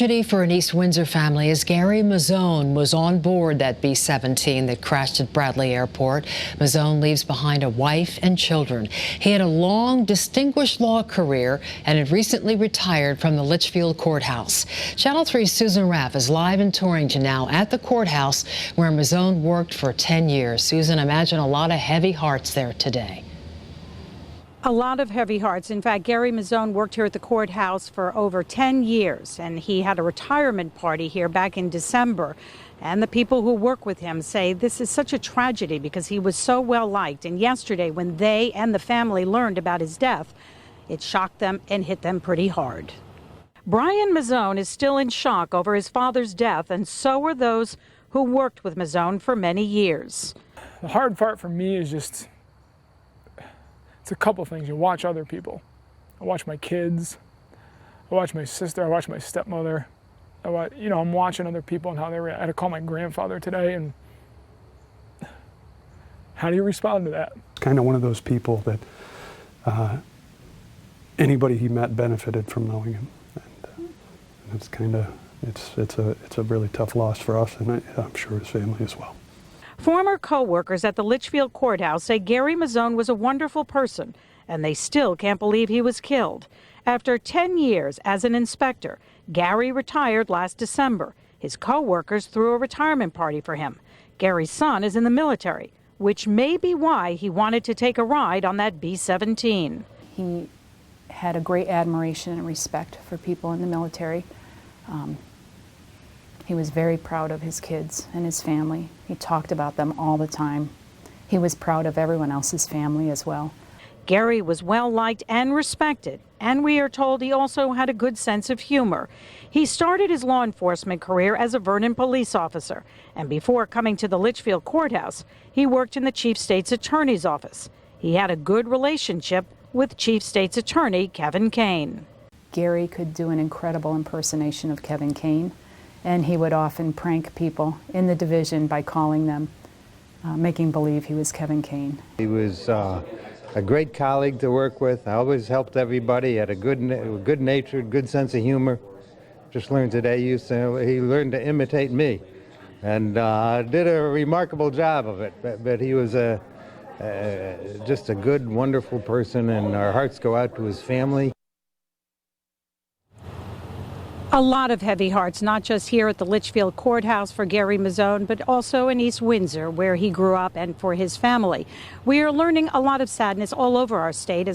Tragedy for an East Windsor family as Gary Mazzone was on board that B-17 that crashed at Bradley Airport. Mazzone leaves behind a wife and children. He had a long, distinguished law career and had recently retired from the Litchfield courthouse. Channel 3's Susan Raff is live in Torrington now at the courthouse where Mazzone worked for 10 years. Susan, imagine a lot of heavy hearts there today. A lot of heavy hearts. In fact, Gary Mazzone worked here at the courthouse for over 10 years, and he had a retirement party here back in December. And the people who work with him say this is such a tragedy because he was so well liked. And yesterday, when they and the family learned about his death, it shocked them and hit them pretty hard. Brian Mazzone is still in shock over his father's death, and so are those who worked with Mazzone for many years. The hard part for me is just it's a couple things. You watch other people. I watch my kids. I watch my sister. I watch my stepmother. I'm watching other people and how they react. I had to call my grandfather today, and how do you respond to that? It's kind of one of those people that anybody he met benefited from knowing him, and it's kind of it's a really tough loss for us, and I'm sure his family as well. Former co-workers at the Litchfield courthouse say Gary Mazzone was a wonderful person, and they still can't believe he was killed. After 10 years as an inspector, Gary retired last December. His co-workers threw a retirement party for him. Gary's son is in the military, which may be why he wanted to take a ride on that B-17. He had a great admiration and respect for people in the military. He was very proud of his kids and his family. He talked about them all the time. He was proud of everyone else's family as well. Gary was well liked and respected, and we are told he also had a good sense of humor. He started his law enforcement career as a Vernon police officer, and before coming to the Litchfield courthouse, he worked in the Chief State's Attorney's office. He had a good relationship with Chief State's Attorney Kevin Kane. Gary could do an incredible impersonation of Kevin Kane, and he would often prank people in the division by calling them, making believe he was Kevin Kane. He was a great colleague to work with. I always helped everybody. He had a good-natured, good sense of humor. Just learned today, he learned to imitate me, and did a remarkable job of it. But he was just a good, wonderful person, and our hearts go out to his family. A lot of heavy hearts, not just here at the Litchfield courthouse for Gary Mazzone, but also in East Windsor, where he grew up, and for his family. We are learning a lot of sadness all over our state as